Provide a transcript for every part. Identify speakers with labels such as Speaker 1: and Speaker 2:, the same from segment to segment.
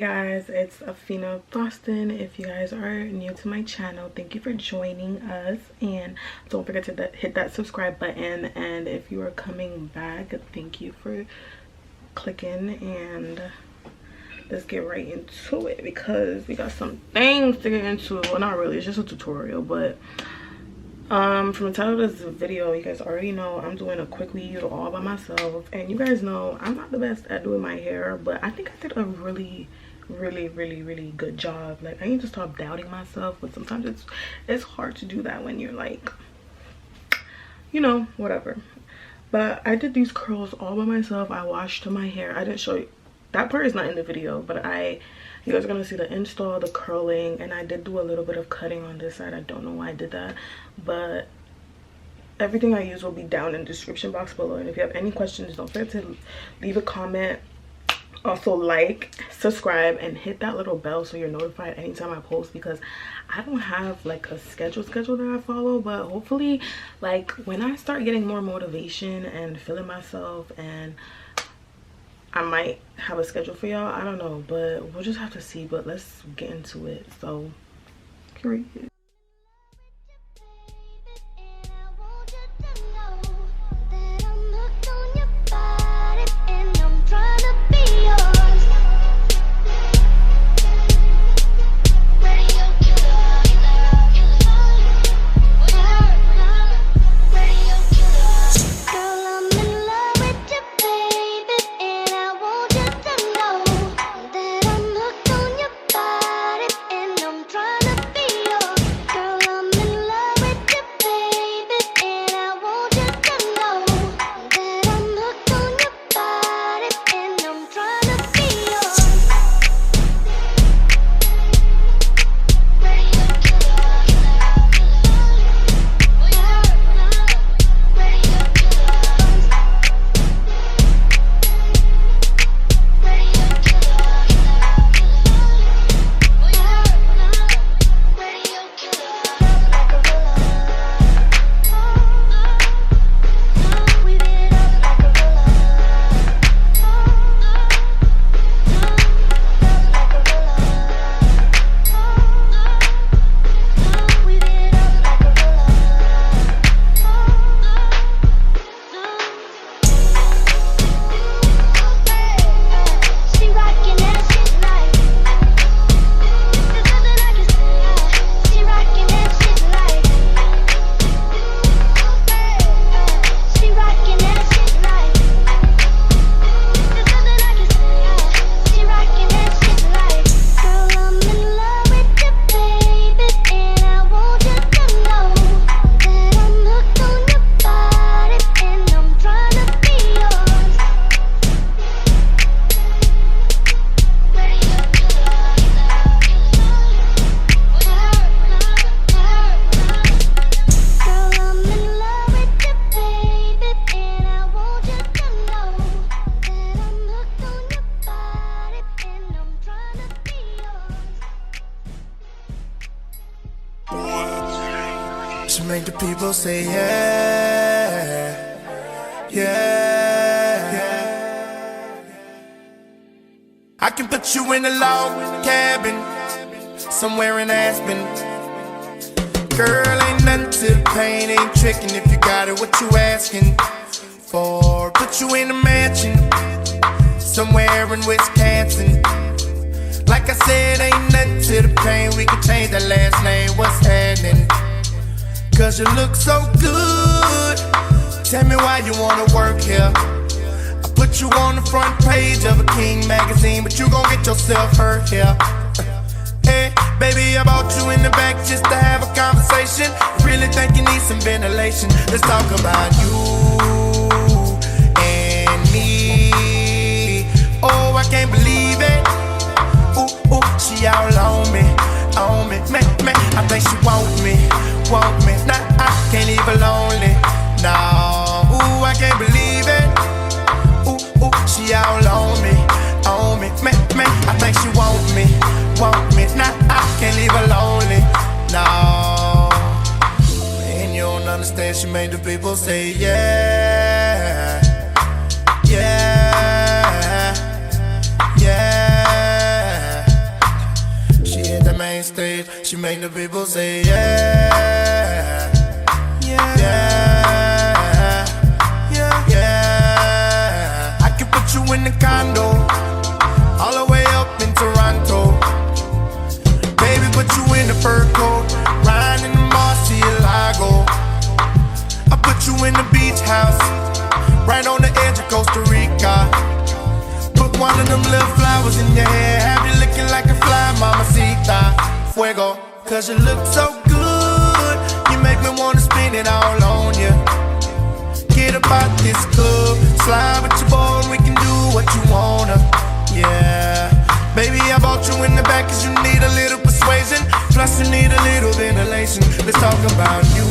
Speaker 1: guys, it's Fina Faustin. If you guys are new to my channel, thank you for joining us, and don't forget to hit that subscribe button. And if you are coming back, thank you for clicking, and let's get right into it because we got some things to get into. Well, not really, it's just a tutorial, but from the title of this video, you guys already know I'm doing a quick weave all by myself, and you guys know I'm not the best at doing my hair, but I think I did a really good job. Like, I need to stop doubting myself, but sometimes it's hard to do that when you're like, you know, whatever. But I did these curls all by myself. I washed my hair. I didn't show you that part, is not in the video, but you guys are gonna see the install, the curling, and I did do a little bit of cutting on this side. I don't know why I did that, but everything I use will be down in the description box below. And if you have any questions, don't forget to leave a comment. Also, like, subscribe, and hit that little bell so you're notified anytime I post, because I don't have like a schedule that I follow, but hopefully, like, when I start getting more motivation and feeling myself, and I might have a schedule for y'all. I don't know, but we'll just have to see. But let's get into it. So, period.
Speaker 2: She make the people say yeah, yeah, yeah. I can put you in a log cabin somewhere in Aspen. Girl, ain't nothing to the pain, ain't tricking if you got it, what you asking for? Put you in a mansion somewhere in Wisconsin. Like I said, ain't nothing to the pain, we can change that last name, what's happening? Cause you look so good, tell me why you wanna work here. I put you on the front page of a King magazine, but you gon' get yourself hurt here. Hey, baby, I brought you in the back just to have a conversation. Really think you need some ventilation. Let's talk about you and me. Oh, I can't believe it. Ooh, ooh, she all on me, man. I think she want me. Nah, I can't leave her lonely. No, ooh, I can't believe it. Ooh, she all on me, man. I think she want me. Nah, I can't leave her lonely. No, man, you don't understand. She made the people say yeah, yeah, yeah. stage, she make the people say yeah, yeah, yeah, yeah, yeah. I can put you in the condo, all the way up in Toronto. Baby, put you in the fur coat, riding in the Murcielago. I put you in the beach house, right on the edge of Costa Rica. Put one of them little flowers in your hair, have you looking like a fly, mamacita. Fuego, cause you look so good, you make me wanna spin it all on you. Get about this club, slide with your boy and we can do what you wanna. Yeah, baby, I bought you in the back cause you need a little persuasion, plus you need a little ventilation. Let's talk about you,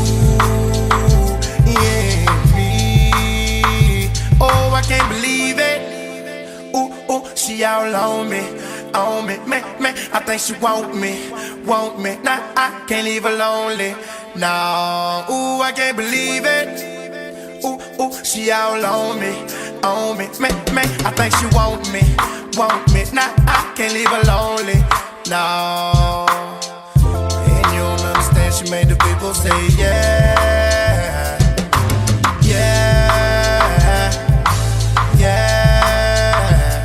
Speaker 2: yeah, me. Oh, I can't believe it. Ooh, ooh, she all on me, man, I think she want me. Nah, I can't leave her lonely. No, ooh, I can't believe it. Ooh, ooh, she all on me, man, I think she want me. Nah, I can't leave her lonely. No, and you don't understand, she made the people say yeah, yeah, yeah.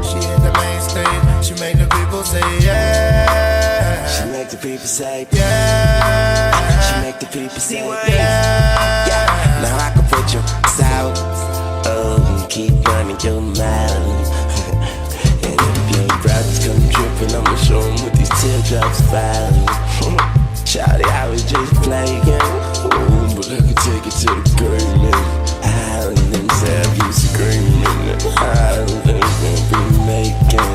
Speaker 2: She hit the main stage, she made the people say yeah.
Speaker 3: She make the people say
Speaker 2: yeah.
Speaker 3: She make the people say yeah. Yeah. Now I can put you south, and keep running your mouth. And if your brothers come tripping, I'ma show them what these teardrops fall. Charlie, I was just playing, ooh, but I can take it to the grave, man. Howling inside you screaming, howling and be making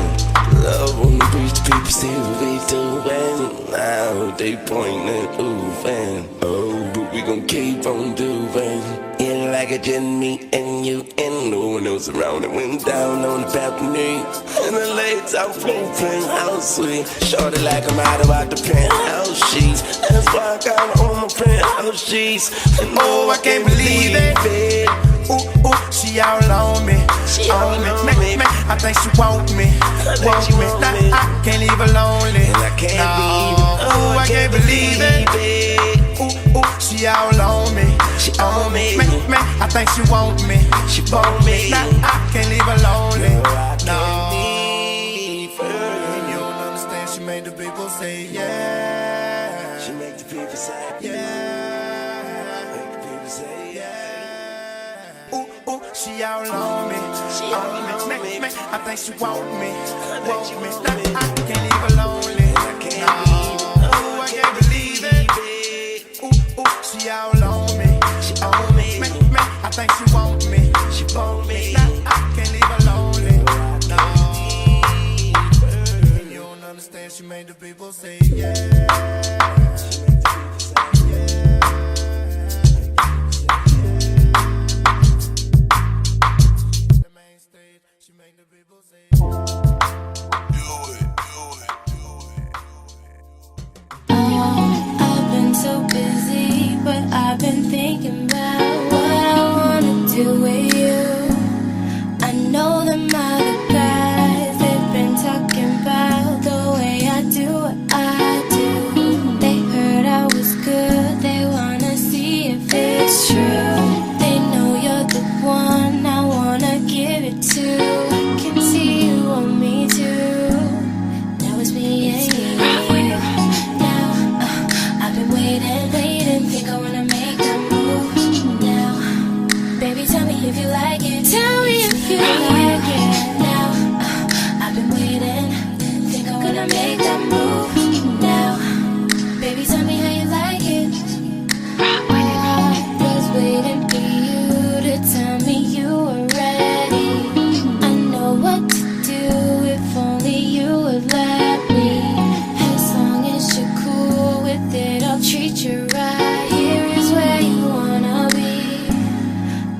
Speaker 3: love on the beach. The people see what we doing. Now they pointing, ooh, man. Oh, but we gon' keep on doing it like it just me and you, and no one else around. It went down on the balcony, and the lights out flipping house sweet. Shorty like I'm out about the penthouse sheets. That's why I got her on my penthouse sheets. And
Speaker 2: oh, I can't believe it. Ooh, ooh, she all on me.
Speaker 3: She all on me.
Speaker 2: I think she want me. Nah, I can't leave her lonely.
Speaker 3: And I can't believe it.
Speaker 2: Ooh, I can't believe it. Ooh, ooh, she all on me.
Speaker 3: She on me.
Speaker 2: I think she want me.
Speaker 3: She want me.
Speaker 2: Nah, I can't leave her lonely.
Speaker 3: No, I can't leave her.
Speaker 2: You don't understand, she made the people say yeah.
Speaker 3: She make the people say
Speaker 2: yeah.
Speaker 3: Make the people say yeah.
Speaker 2: Ooh, ooh, she all on me.
Speaker 3: She all on me.
Speaker 2: I think she want me. Nah, I can't leave her lonely.
Speaker 3: I can't
Speaker 2: leave. Ooh, I can't believe it. Ooh, ooh, she all on me.
Speaker 3: She on me.
Speaker 2: I think she want me.
Speaker 3: She want me.
Speaker 2: Nah, I can't leave her lonely. No, you don't understand, she made the people say yeah. She made the people say yeah. The main stage, she made the people say do it.
Speaker 4: I've been so busy, but I've been thinking about what I wanna do with you. I know them other guys, they've been talking about the way I do what I do. They heard I was good, they wanna see if it's true. They know you're the one I wanna give it to. I can see you want me too. Now it's me and you. Now I've been waiting, think I wanna make that move now. Baby, tell me if you like it. Tell me if you like it. Now I've been waiting, think I'm gonna make that move now. Baby, tell me how you like it. I was waiting for you to tell me you were ready. I know what to do if only you would let me. As long as you're cool with it, I'll treat you right. Here is where you wanna be.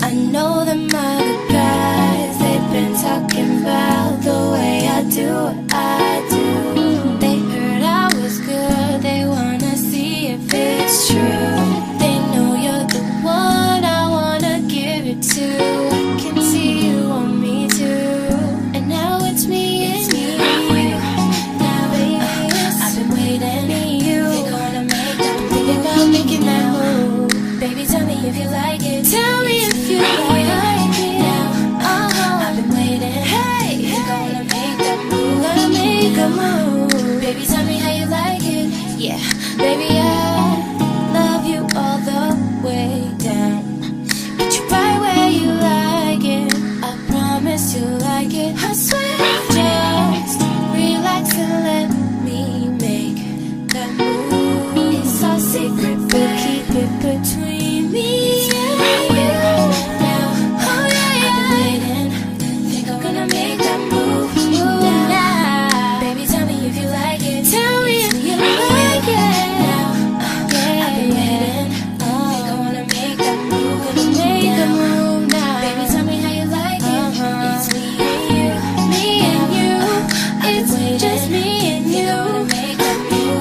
Speaker 4: I know them other guys, they've been talking about the way I do what I do. They heard I was good, they wanna see if it's true. They know you're the one I wanna give it to. I can see you want me too. And now it's me and you. Now I've making that move. Baby, tell me if you like it. Tell me if you like it. Now, I've been waiting. Hey, you gonna make that move? Gonna make a move. Baby, tell me how you like it. Yeah, baby, I love you all the way down. Get you right where you like it. I promise you like it. I swear, just relax and let me make that move. It's our secret, but keep it between me and you. Now, oh yeah, I've been waiting. Think I'm gonna make that move now. Baby, tell me if you like it. Tell me if you like it. Now, yeah, I've been waiting. Think I wanna make that move. Gonna make a move now. Baby, tell me how you like it. It's me and you, me and you. It's just me and you.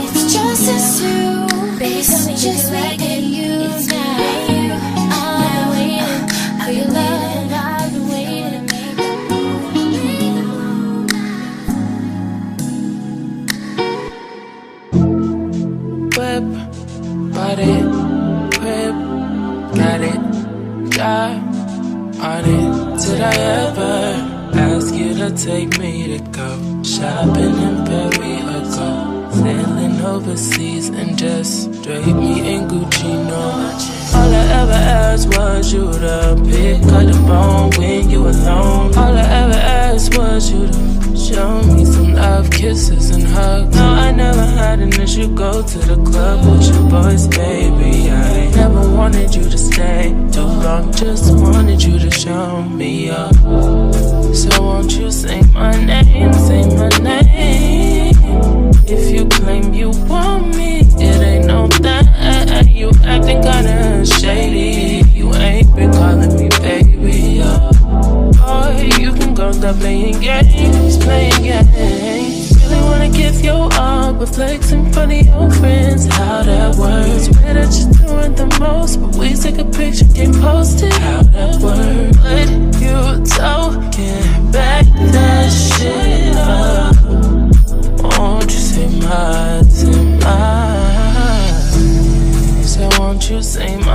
Speaker 4: It's just us two. Baby, tell me just like it. It's me and you. I'm waiting for your love. I've been waiting to make that move. Make the move.
Speaker 5: Whip, body, whip, got it, got on it. Did I ever ask you to take me to go shopping in Paris or go sailing overseas and just drape me in Gucci? No. All I ever asked was you to pick up the phone when you alone. All I ever asked was you to show me some love, kisses and hugs. No, I never had an issue. Go to the club with your boys, baby. I never wanted you to stay too long. Just wanted you to show me up. So won't you say my name, say my name. If you claim you want me, it ain't no that. You acting kinda shady. You ain't been calling me baby. Boy, you can go stop playing games, playing games. Really wanna give you all, but flex in front of your friends. How that works? Swear that you're doing the most, but we take a picture, get posted. How that works? But you talking back that shit up. Won't you say my, say my? So won't you say my